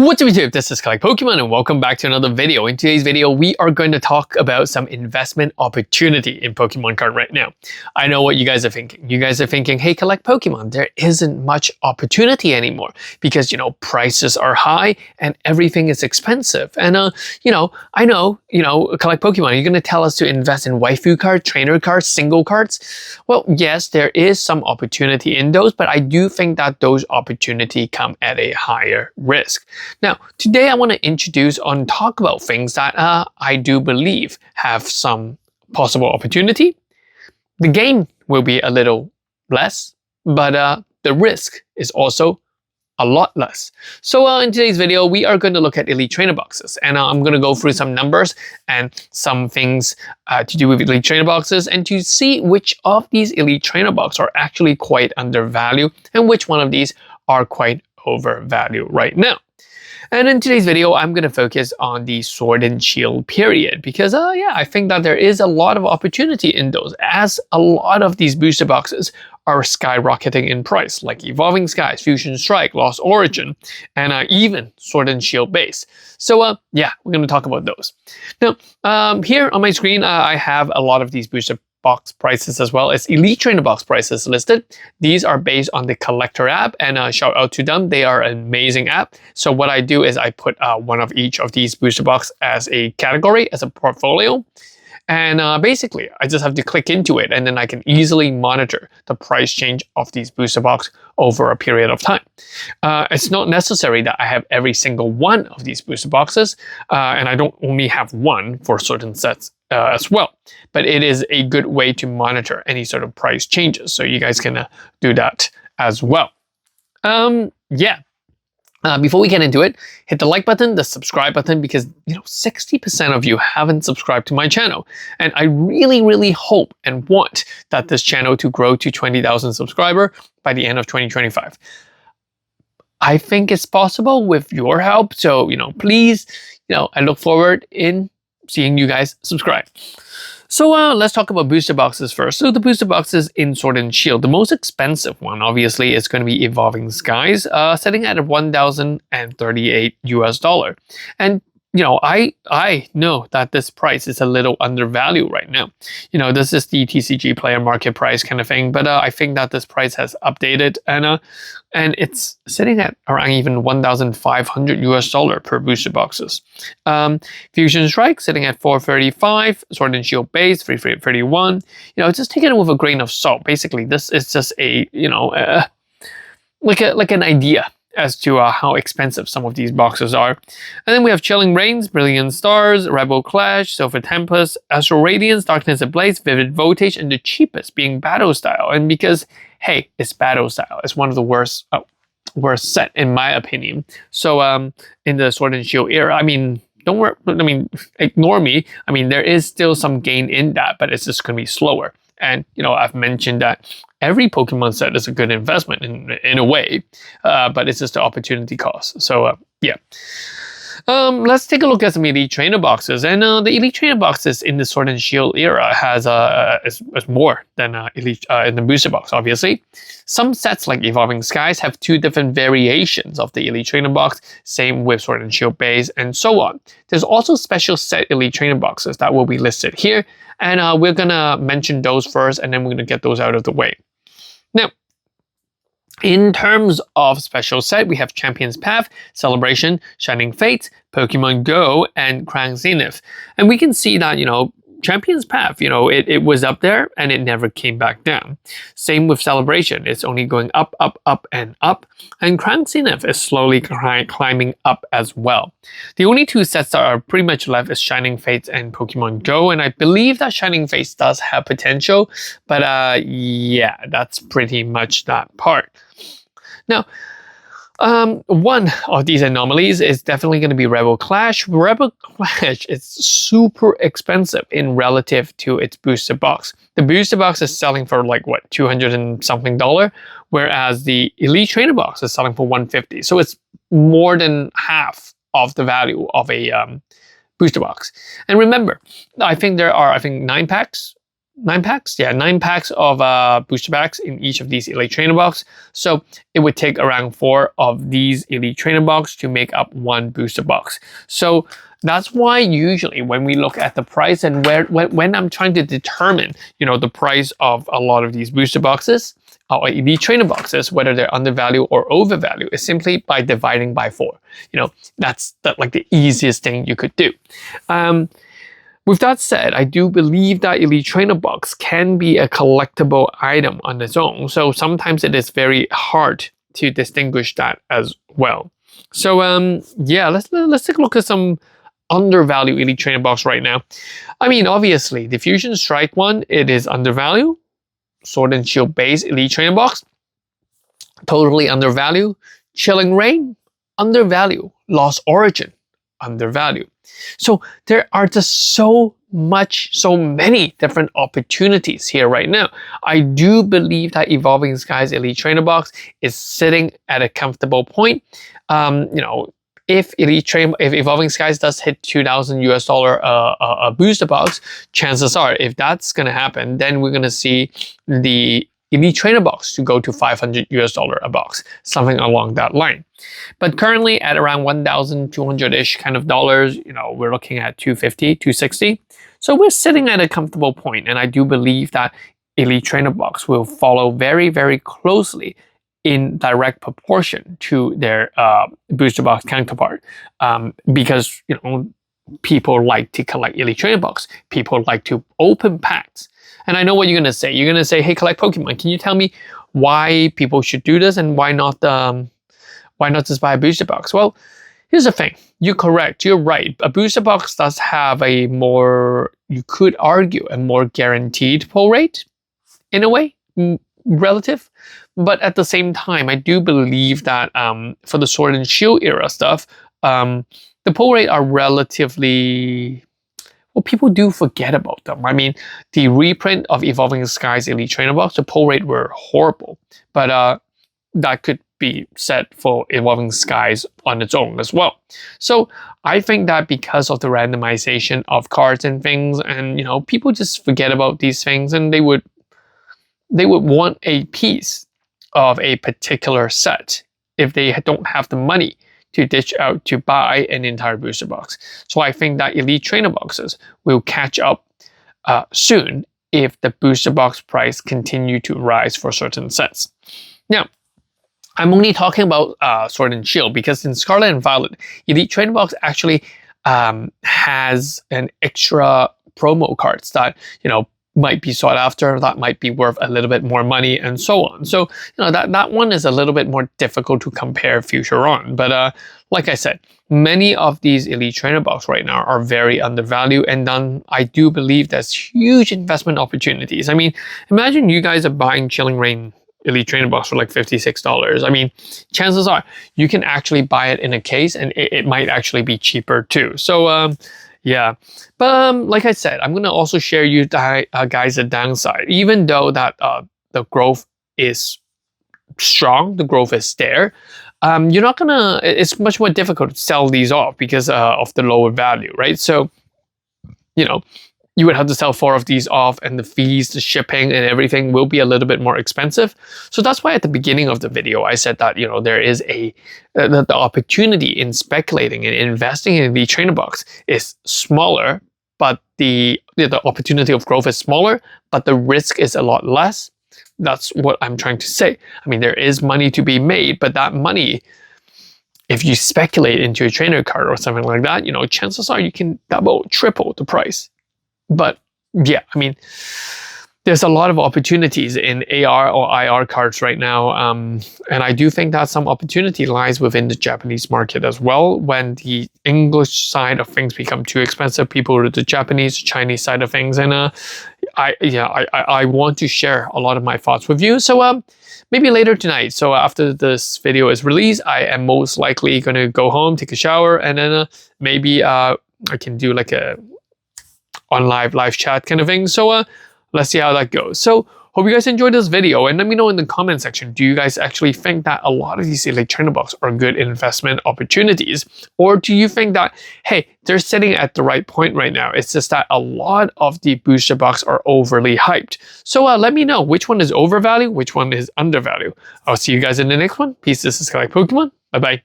What's up YouTube, this is Collect Pokemon and welcome back to another video. In today's video, we are going to talk about some investment opportunity in Pokemon card right now. I know what you guys are thinking. You guys are thinking, hey, Collect Pokemon, there isn't much opportunity anymore because, prices are high and everything is expensive. And, I know, Collect Pokemon, you're going to tell us to invest in waifu cards, trainer cards, single cards. Well, yes, there is some opportunity in those, but I do think that those opportunities come at a higher risk. Now, today I want to introduce and talk about things that I do believe have some possible opportunity. The gain will be a little less, but the risk is also a lot less. So in today's video, we are going to look at Elite Trainer boxes, and I'm going to go through some numbers and some things to do with Elite Trainer boxes and to see which of these Elite Trainer boxes are actually quite undervalued and which one of these are quite overvalued right now. And in today's video, I'm going to focus on the Sword and Shield period because, I think that there is a lot of opportunity in those as a lot of these booster boxes are skyrocketing in price, like Evolving Skies, Fusion Strike, Lost Origin, and even Sword and Shield base. So, we're going to talk about those. Now, here on my screen, I have a lot of these booster box prices as well as Elite Trainer box prices listed. These are based on the Collector app, and shout out to them. They are an amazing app. So what I do is I put one of each of these booster box as a category, as a portfolio. And basically, I just have to click into it and then I can easily monitor the price change of these booster box over a period of time. It's not necessary that I have every single one of these booster boxes, and I don't only have one for certain sets as well. But it is a good way to monitor any sort of price changes. So you guys can do that as well. Before we get into it, hit the like button, the subscribe button, because 60% of you haven't subscribed to my channel. And I really, really hope and want that this channel to grow to 20,000 subscribers by the end of 2025. I think it's possible with your help. So, please, I look forward in seeing you guys subscribe. So let's talk about booster boxes first. So the booster boxes in Sword and Shield, the most expensive one obviously is going to be Evolving Skies, sitting at $1,038 US. And I know that this price is a little undervalued right now. This is the TCG player market price kind of thing, but I think that this price has updated and it's sitting at around even $1,500 US per booster boxes. Fusion Strike sitting at $435, Sword and Shield base $331. Just take it with a grain of salt. Basically, this is just a like an idea as to how expensive some of these boxes are. And then we have Chilling Reigns, Brilliant Stars, Rebel Clash, Silver Tempest, Astral Radiance, Darkness Ablaze, Vivid Voltage, and the cheapest being Battle Style. And because, hey, it's Battle Style, it's one of the worst set in my opinion. So in the Sword and Shield era, don't worry, ignore me. There is still some gain in that, but it's just going to be slower. And, I've mentioned that every Pokemon set is a good investment in a way, but it's just the opportunity cost. So, let's take a look at some Elite Trainer boxes. And the Elite Trainer boxes in the Sword and Shield era has is more than Elite in the booster box, obviously. Some sets like Evolving Skies have 2 different variations of the Elite Trainer box, same with Sword and Shield base, and so on. There's also special set Elite Trainer boxes that will be listed here, and we're gonna mention those first, and then we're gonna get those out of the way. Now, in terms of special set, we have Champion's Path, Celebration, Shining Fates, Pokemon Go, and Crown Zenith. And we can see that, Champion's Path, it was up there and it never came back down. Same with Celebration. It's only going up, up, up, and up. And Crown Zenith is slowly climbing up as well. The only 2 sets that are pretty much left is Shining Fates and Pokemon Go. And I believe that Shining Fates does have potential. But that's pretty much that part. Now, one of these anomalies is definitely going to be Rebel Clash. Rebel Clash is super expensive in relative to its booster box. The booster box is selling for like what, $200 and something, whereas the Elite Trainer box is selling for $150. So it's more than half of the value of a booster box. And remember, I think there are 9 packs 9 packs? Yeah, 9 packs of booster packs in each of these Elite Trainer box. So it would take around 4 of these Elite Trainer box to make up 1 booster box. So that's why usually when we look at the price and when I'm trying to determine, the price of a lot of these booster boxes or Elite Trainer boxes, whether they're undervalued or overvalued, is simply by dividing by 4. That's like the easiest thing you could do. With that said, I do believe that Elite Trainer box can be a collectible item on its own. So sometimes it is very hard to distinguish that as well. So yeah, let's take a look at some undervalued Elite Trainer box right now. I mean, obviously, the Fusion Strike one, it is undervalued. Sword and Shield base Elite Trainer box, totally undervalued. Chilling Reign, undervalued. Lost Origin, undervalued. So there are just so many different opportunities here right now. I do believe that Evolving Skies Elite Trainer box is sitting at a comfortable point. If Evolving Skies does hit $2,000 a booster box, chances are, if that's gonna happen, then we're gonna see the Elite Trainer box to go to $500 a box, something along that line. But currently at around 1,200-ish kind of dollars, we're looking at 250, 260. So we're sitting at a comfortable point, and I do believe that Elite Trainer box will follow very, very closely in direct proportion to their booster box counterpart, because people like to collect Elite Trainer box. People like to open packs. And I know what you're gonna say. You're gonna say, "Hey, collect Pokemon. Can you tell me why people should do this and why not just buy a booster box?" Well, here's the thing. You're correct. You're right. A booster box does have a more, you could argue, a more guaranteed pull rate in a way, relative. But at the same time, I do believe that for the Sword and Shield era stuff, the pull rate are relatively, well, people do forget about them. I mean, the reprint of Evolving Skies Elite Trainer box, the pull rate were horrible. But that could be said for Evolving Skies on its own as well. So I think that because of the randomization of cards and things, and people just forget about these things, and they would want a piece of a particular set if they don't have the money to dish out to buy an entire booster box. So I think that Elite Trainer boxes will catch up soon if the booster box price continue to rise for certain sets. Now, I'm only talking about Sword and Shield because in Scarlet and Violet, Elite Trainer box actually has an extra promo cards that might be sought after, that might be worth a little bit more money, and so on. So that one is a little bit more difficult to compare future on. But like I said, many of these Elite Trainer box right now are very undervalued, and then I do believe there's huge investment opportunities. I mean, imagine you guys are buying Chilling Reign Elite Trainer box for like $56. I mean, chances are you can actually buy it in a case, and it might actually be cheaper too. So yeah, but like I said, I'm gonna also share you guys the downside. Even though that the growth is strong, the growth is there, you're not gonna. It's much more difficult to sell these off because of the lower value, right? So you would have to sell 4 of these off, and the fees, the shipping, and everything will be a little bit more expensive. So that's why at the beginning of the video, I said that there is the opportunity in speculating and investing in the trainer box is smaller, but the opportunity of growth is smaller, but the risk is a lot less. That's what I'm trying to say. I mean, there is money to be made, but that money, if you speculate into a trainer card or something like that, chances are you can double, triple the price. But yeah, I mean, there's a lot of opportunities in AR or IR cards right now. And I do think that some opportunity lies within the Japanese market as well. When the English side of things become too expensive, people go to the Japanese, Chinese side of things. And I want to share a lot of my thoughts with you. So maybe later tonight. So after this video is released, I am most likely going to go home, take a shower, and then maybe I can do like a on live chat kind of thing. So let's see how that goes. So Hope you guys enjoyed this video, and let me know in the comment section, do you guys actually think that a lot of these electronic bucks are good investment opportunities? Or do you think that, hey, they're sitting at the right point right now? It's just that a lot of the booster bucks are overly hyped. So let me know which one is overvalued, which one is undervalued. I'll see you guys in the next one. Peace, this is Collect Pokemon. Bye-bye.